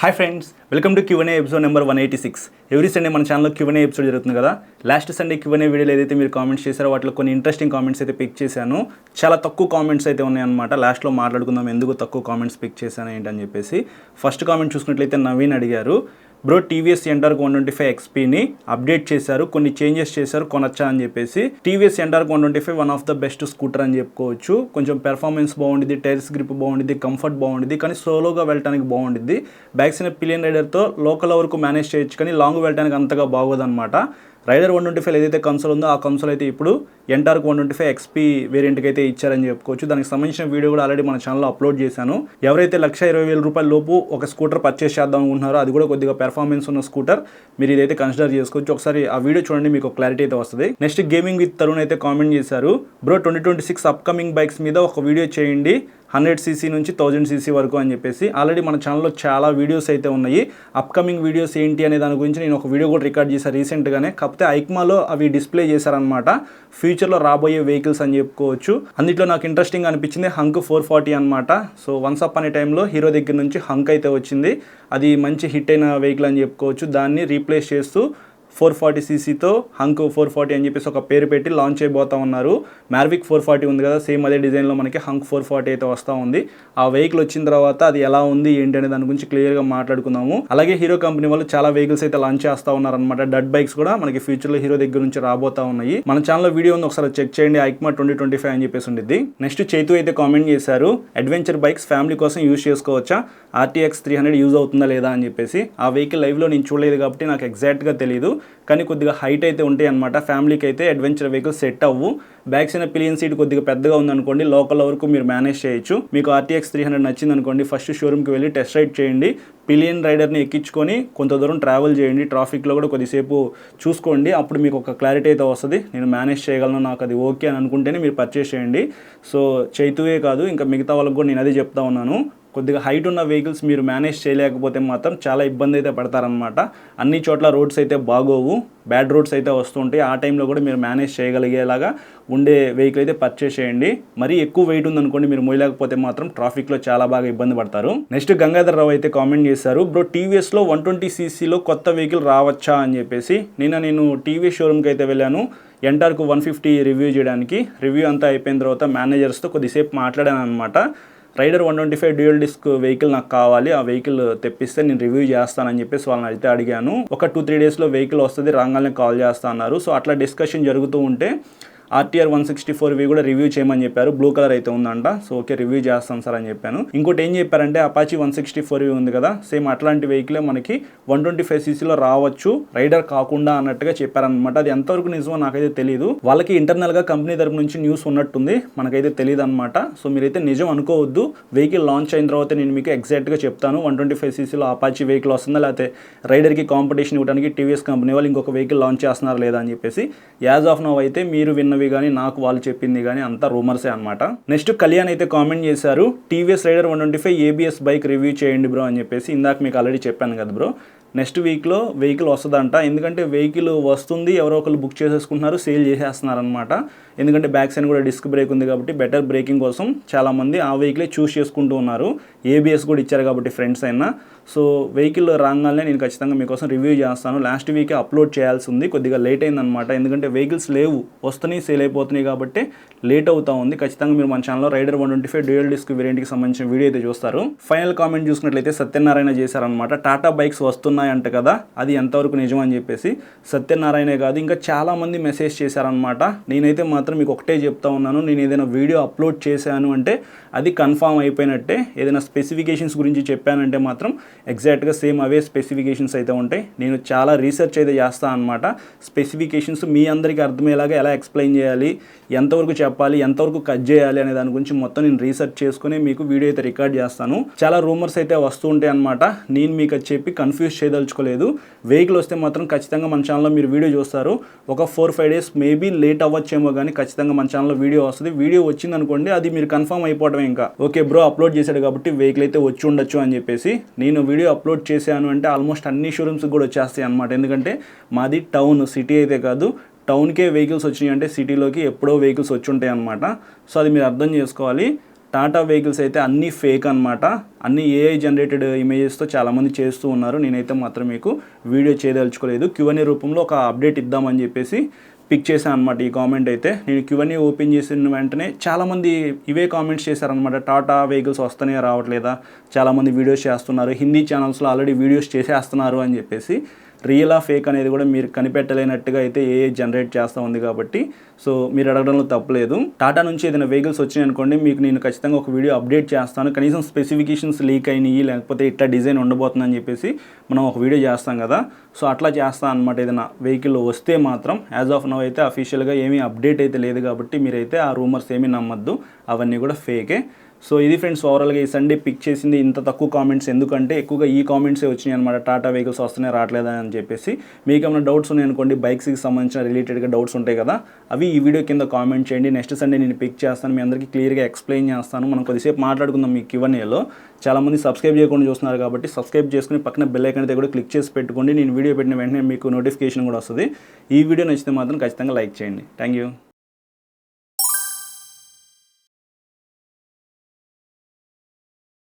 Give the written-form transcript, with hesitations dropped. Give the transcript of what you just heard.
Hi friends, welcome to Q&A episode number 186. Every Sunday మన ఛానల్లో Q&A episode జరుగుతుంది కదా. లాస్ట్ సండే Q&A వీడియోలో ఏదైతే మీరు కామెంట్స్ చేశారో వాటిలో కొన్ని ఇంట్రెస్టింగ్ కామెంట్స్ అయితే పిక్ చేశాను. చాలా తక్కువ కామెంట్స్ అయితే ఉన్నాయన్నమాట. లాస్ట్లో మాట్లాడుకుందాం ఎందుకు తక్కువ కామెంట్స్ పిక్ చేశాను ఏంటని చెప్పేసి. ఫస్ట్ కామెంట్ చూసుకున్నట్లయితే నవీన్ అడిగారు, బ్రో టీవీఎస్ ఎంటార్క్ 125 XPని అప్డేట్ చేశారు, కొన్ని చేంజెస్ చేశారు, కొనొచ్చా అని చెప్పేసి. TVS NTorq 125 one of the best scooter అని చెప్పుకోవచ్చు. కొంచెం పెర్ఫార్మెన్స్ బాగుండిద్ది, టైర్స్ గ్రిప్ బాగుండిద్ది, కంఫర్ట్ బాగుండిద్ది, కానీ సోలోగా వెళ్ళడానికి బాగుండిద్ది. బ్యాక్ సైడ్ పిలియన్ రైడర్తో లోకల్ వరకు మేనేజ్ చేయొచ్చు, కానీ లాంగ్ వెళ్ళడానికి అంతగా బాగోదన్నమాట. రైడర్ 125 ఏదైతే కన్సోల్ ఉందో ఆ కన్సోల్ అయితే ఇప్పుడు ఎంటార్క్ 125 XP వేరియంట్కి అయితే ఇచ్చారని చెప్పుకోవచ్చు. దానికి సంబంధించిన వీడియో కూడా ఆల్రెడీ మన ఛానల్లో అప్లోడ్ చేశాను. ఎవరైతే ₹1,20,000 లోపు ఒక స్కూటర్ పర్చేస్ చేద్దాం అనుకుంటున్నారో, అది కూడా కొద్దిగా పెర్ఫార్మెన్స్ ఉన్న స్కూటర్, మీరు ఇదైతే కన్సిడర్ చేసుకోవచ్చు. ఒకసారి ఆ వీడియో చూడండి, మీకు క్లారిటీ అయితే వస్తుంది. నెక్స్ట్ గేమింగ్ విత్ తరుణ్ అయితే కామెంట్ చేశారు, బ్రో 2026 అప్కమింగ్ బైక్స్ మీద ఒక వీడియో చేయండి, 100cc నుంచి 1000cc వరకు అని చెప్పేసి. ఆల్రెడీ మన ఛానల్లో చాలా వీడియోస్ అయితే ఉన్నాయి. అప్కమింగ్ వీడియోస్ ఏంటి అనే దాని గురించి నేను ఒక వీడియో కూడా రికార్డ్ చేశాను రీసెంట్గానే. కాకపోతే ఐక్మాలో అవి డిస్ప్లే చేశారనమాట, ఫ్యూచర్లో రాబోయే వెహికల్స్ అని చెప్పుకోవచ్చు. అందులో నాకు ఇంట్రెస్టింగ్ అనిపించింది హంక్ 440 అనమాట. సో వన్స్ అప్ అనే టైంలో హీరో దగ్గర నుంచి హంక్ అయితే వచ్చింది. అది మంచి హిట్ అయిన వెహికల్ అని చెప్పుకోవచ్చు. దాన్ని రీప్లేస్ చేస్తూ 440cc హంక్ 440 అని చెప్పేసి ఒక పేరు పెట్టి లాంచ్ చేయబోతా ఉన్నారు. మ్యార్విక్ 440 ఉంది కదా, సేమ్ అదే డిజైన్లో మనకి హంక్ 440 అయితే వస్తూ ఉంది. ఆ వెహికల్ వచ్చిన తర్వాత అది ఎలా ఉంది ఏంటి అనే దాని గురించి క్లియర్గా మాట్లాడుకుందాము. అలాగే హీరో కంపెనీ వాళ్ళు చాలా వెహికల్స్ అయితే లాంచ్ చేస్తూ ఉన్నారనమాట. డట్ బైక్స్ కూడా మనకి ఫ్యూచర్లో హీరో దగ్గర నుంచి రాబోతా ఉన్నాయి. మన ఛానల్లో వీడియో ఉంది, ఒకసారి చెక్ చేయండి. ఐక్మా 2025 అని చెప్పేసి ఉండిద్ది. నెక్స్ట్ చైతు అయితే కామెంట్ చేశారు, అడ్వెంచర్ బైక్స్ ఫ్యామిలీ కోసం యూజ్ చేసుకోవచ్చా, RTX 300 యూజ్ అవుతుందా లేదా అని చెప్పేసి. ఆ వెహికల్ లైవ్లో నేను చూడలేదు కాబట్టి నాకు ఎగ్జాక్ట్గా తెలియదు, కానీ కొద్దిగా హైట్ అయితే ఉంటాయి అనమాట. ఫ్యామిలీకి అయితే అడ్వెంచర్ వెహికల్ సెట్ అవ్వు. బ్యాక్ సైడ్ పిలియన్ సీట్ కొద్దిగా పెద్దగా ఉందనుకోండి, లోకల్ వరకు మీరు మేనేజ్ చేయొచ్చు. మీకు RTX 300 నచ్చింది అనుకోండి, ఫస్ట్ షోరూమ్కి వెళ్ళి టెస్ట్ రైడ్ చేయండి. పిలియన్ రైడర్ని ఎక్కించుకొని కొంత దూరం ట్రావెల్ చేయండి, ట్రాఫిక్లో కూడా కొద్దిసేపు చూసుకోండి. అప్పుడు మీకు ఒక క్లారిటీ అయితే వస్తుంది, నేను మేనేజ్ చేయగలను, నాకు అది ఓకే అని అనుకుంటేనే మీరు పర్చేస్ చేయండి. సో చైతువే కాదు, ఇంకా మిగతా వాళ్ళకి కూడా నేను అదే చెప్తా ఉన్నాను. కొద్దిగా హైట్ ఉన్న వెహికల్స్ మీరు మేనేజ్ చేయలేకపోతే మాత్రం చాలా ఇబ్బంది అయితే పడతారనమాట. అన్ని చోట్ల రోడ్స్ అయితే బాగోవు, బ్యాడ్ రోడ్స్ అయితే వస్తుంటాయి. ఆ టైంలో కూడా మీరు మేనేజ్ చేయగలిగేలాగా ఉండే వెహికల్ అయితే పర్చేస్ చేయండి. మరీ ఎక్కువ వెయిట్ ఉందనుకోండి, మీరు మోయలేకపోతే మాత్రం ట్రాఫిక్లో చాలా బాగా ఇబ్బంది పడతారు. నెక్స్ట్ గంగాధర్ రావు అయితే కామెంట్ చేశారు, బ్రో టీవీఎస్లో 120cc కొత్త వెహికల్ రావచ్చా అని చెప్పేసి. నేను టీవీఎస్ షోరూమ్కి అయితే వెళ్ళాను ఎంటార్క్ 150 రివ్యూ చేయడానికి. రివ్యూ అంతా అయిపోయిన తర్వాత మేనేజర్స్తో కొద్దిసేపు మాట్లాడాను అనమాట. రైడర్ 125 డ్యూయల్ డిస్క్ వెహికల్ నాకు కావాలి, ఆ వెహికల్ తెప్పిస్తే నేను రివ్యూ చేస్తానని చెప్పేసి వాళ్ళని అయితే అడిగాను. ఒక 2-3 డేస్లో వెహికల్ వస్తుంది, రాగానే కాల్ చేస్తా అన్నారు. సో అట్లా డిస్కషన్ జరుగుతూ ఉంటే RTR 164V కూడా రివ్యూ చేయమని చెప్పారు. బ్లూ కలర్ అయితే ఉందంట. సో ఓకే, రివ్యూ చేస్తాను సార్ అని చెప్పాను. ఇంకోటి ఏం చెప్పారంటే, అపాచీ 164V ఉంది కదా, సేమ్ అట్లాంటి వెహికలే మనకి 125cc రావచ్చు, రైడర్ కాకుండా అన్నట్టుగా చెప్పారనమాట. అది ఎంతవరకు నిజమో నాకైతే తెలియదు. వాళ్ళకి ఇంటర్నల్గా కంపెనీ తరపు నుంచి న్యూస్ ఉన్నట్టుంది, మనకైతే తెలియదు అనమాట. సో మీరైతే నిజం అనుకోవద్దు. వెహికల్ లాంచ్ అయిన తర్వాత నేను మీకు ఎగ్జాక్ట్గా చెప్తాను 125cc అపాచీ వెహికల్ వస్తుందా, లేకపోతే రైడర్కి కాంపిటీషన్ ఇవ్వడానికి టీవీఎస్ కంపెనీ వాళ్ళు ఇంకొక వెహికల్ లాంచ్ చేస్తున్నారా లేదా అని చెప్పేసి. యాజ్ ఆఫ్ నౌ అయితే మీరు విన్నవి కానీ నాకు వాళ్ళు చెప్పింది కానీ అంతా రూమర్సే అనమాట. నెక్స్ట్ కళ్యాణ్ అయితే కామెంట్ చేశారు, TVS Raider 125 ABS bike review చేయండి బ్రో అని చెప్పేసి. ఇందాక మీకు ఆల్రెడీ చెప్పాను కదా బ్రో, నెక్స్ట్ వీక్లో వెహికల్ వస్తుందంట. ఎందుకంటే వెహికల్ వస్తుంది, ఎవరో ఒకరు బుక్ చేసేసుకుంటున్నారు, సేల్ చేసేస్తున్నారు అనమాట. ఎందుకంటే బ్యాక్ సైడ్ కూడా డిస్క్ బ్రేక్ ఉంది కాబట్టి బెటర్ బ్రేకింగ్ కోసం చాలామంది ఆ వెహికలే చూస్ చేసుకుంటూ ఉన్నారు. ABS కూడా ఇచ్చారు కాబట్టి ఫ్రెండ్స్ అయినా. సో వెహికల్ రాగానే నేను ఖచ్చితంగా మీకోసం రివ్యూ చేస్తాను. లాస్ట్ వీకే అప్లోడ్ చేయాల్సి ఉంది, కొద్దిగా లేట్ అయిందనమాట. ఎందుకంటే వెహికల్స్ లేవు, వస్తున్నాయి, సేల్ అయిపోతున్నాయి కాబట్టి లేట్ అవుతా ఉంది. ఖచ్చితంగా మీరు మన ఛానల్లో రైడర్ 125 డ్యూయల్ డిస్క్ వేరియంట్కి సంబంధించిన వీడియో అయితే చూస్తారు. ఫైనల్ కామెంట్ చూసుకున్నట్లయితే సత్యనారాయణ చేశారనమాట, టాటా బైక్స్ వస్తున్నాయంట కదా, అది ఎంతవరకు నిజం అని చెప్పేసి. సత్యనారాయణే కాదు, ఇంకా చాలామంది మెసేజ్ చేశారనమాట. నేనైతే మాత్రం మీకు ఒకటే చెప్తా ఉన్నాను, నేను ఏదైనా వీడియో అప్లోడ్ చేశాను అంటే అది కన్ఫామ్ అయిపోయినట్టే. ఏదైనా స్పెసిఫికేషన్స్ గురించి చెప్పానంటే మాత్రం ఎగ్జాక్ట్గా సేమ్ అవే స్పెసిఫికేషన్స్ అయితే ఉంటాయి. నేను చాలా రీసెర్చ్ అయితే చేస్తాను అనమాట. స్పెసిఫికేషన్స్ మీ అందరికీ అర్థమయ్యేలాగా ఎలా ఎక్స్ప్లెయిన్ చేయాలి, ఎంతవరకు చెప్పాలి, ఎంతవరకు కట్ చేయాలి అనే దాని గురించి మొత్తం నేను రీసెర్చ్ చేసుకుని మీకు వీడియో అయితే రికార్డ్ చేస్తాను. చాలా రూమర్స్ అయితే వస్తూ ఉంటాయి అనమాట, నేను మీకు అది చెప్పి కన్ఫ్యూజ్ చేయదలుచుకోలేదు. వెహికల్ వస్తే మాత్రం ఖచ్చితంగా మన ఛానల్లో మీరు వీడియో చూస్తారు. ఒక 4-5 డేస్ మేబీ లేట్ అవ్వచ్చేమో కానీ ఖచ్చితంగా మన ఛానల్లో వీడియో వస్తుంది. వీడియో వచ్చింది అనుకోండి, అది మీరు కన్ఫర్మ్ అయిపోవడమే. ఇంకా ఓకే బ్రో అప్లోడ్ చేశాడు కాబట్టి వెహికల్ అయితే వచ్చి ఉండొచ్చు అని చెప్పేసి. నేను వీడియో అప్లోడ్ చేశాను అంటే ఆల్మోస్ట్ అన్ని షోరూమ్స్కి కూడా వచ్చేస్తాయి అనమాట. ఎందుకంటే మాది టౌన్, సిటీ అయితే కాదు. టౌన్కే వెహికల్స్ వచ్చినాయి అంటే సిటీలోకి ఎప్పుడో వెహికల్స్ వచ్చి ఉంటాయి అనమాట. సో అది మీరు అర్థం చేసుకోవాలి. టాటా వెహికల్స్ అయితే అన్నీ ఫేక్ అనమాట, అన్ని ఏఐ జనరేటెడ్ ఇమేజెస్తో చాలామంది చేస్తూ ఉన్నారు. నేనైతే మాత్రం మీకు వీడియో చేయదలుచుకోలేదు. Q&A రూపంలో ఒక అప్డేట్ ఇద్దామని చెప్పేసి పిక్ చేశాను అనమాట ఈ కామెంట్ అయితే. నేను Q&A ఓపెన్ చేసిన వెంటనే చాలామంది ఇవే కామెంట్స్ చేశారనమాట. టాటా వెహికల్స్ వస్తూనే రావట్లేదా, చాలామంది వీడియోస్ చేస్తున్నారు, హిందీ ఛానల్స్లో ఆల్రెడీ వీడియోస్ చేసేస్తున్నారు అని చెప్పేసి. రియల్ ఆ ఫేక్ అనేది కూడా మీరు కనిపెట్టలేనట్టుగా అయితే ఏఐ జనరేట్ చేస్తూ ఉంది కాబట్టి సో మీరు అడగడంలో తప్పలేదు. టాటా నుంచి ఏదైనా వెహికల్స్ వచ్చినాయి అనుకోండి, మీకు నేను ఖచ్చితంగా ఒక వీడియో అప్డేట్ చేస్తాను. కనీసం స్పెసిఫికేషన్స్ లీక్ అయినాయి, లేకపోతే ఇట్లా డిజైన్ ఉండబోతుందని చెప్పేసి మనం ఒక వీడియో చేస్తాం కదా, సో అట్లా చేస్తాను అనమాట. ఏదైనా వెహికల్ వస్తే మాత్రం యాజ్ ఆఫ్ నౌ అయితే అఫీషియల్గా ఏమీ అప్డేట్ అయితే లేదు కాబట్టి మీరైతే ఆ రూమర్స్ ఏమీ నమ్మద్దు, అవన్నీ కూడా ఫేకే. సో ఇది ఫ్రెండ్స్, ఓవరాల్గా ఈ సండే పిక్ చేసింది. ఇంత తక్కువ కామెంట్స్ ఎందుకంటే ఎక్కువగా ఈ కామెంట్సే వచ్చినాయి అనమాట, టాటా వెహికల్స్ వస్తున్నాయి రావట్లేదా అని చెప్పేసి. మీకు ఏమైనా డౌట్స్ ఉన్నాయనుకోండి, బైక్స్కి సంబంధించిన రిలేటెడ్గా డౌట్స్ ఉంటాయి కదా, అవి ఈ వీడియో కింద కామెంట్ చేయండి. నెక్స్ట్ సండే నేను పిక్ చేస్తాను, మీ అందరికీ క్లియర్గా ఎక్స్ప్లెయిన్ చేస్తాను. మనం కొద్దిసేపు మాట్లాడుకుందాం మీ Q&Aలో. చాలామంది సబ్స్క్రైబ్ చేయకుండా చూస్తున్నారు కాబట్టి సబ్స్క్రైబ్ చేసుకుని పక్కన బెల్ ఐకాన్ అయితే కూడా క్లిక్ చేసి పెట్టుకోండి. నేను వీడియో పెట్టిన వెంటనే మీకు నోటిఫికేషన్ కూడా వస్తుంది. ఈ వీడియో నచ్చితే మాత్రం ఖచ్చితంగా లైక్ చేయండి. Thank you.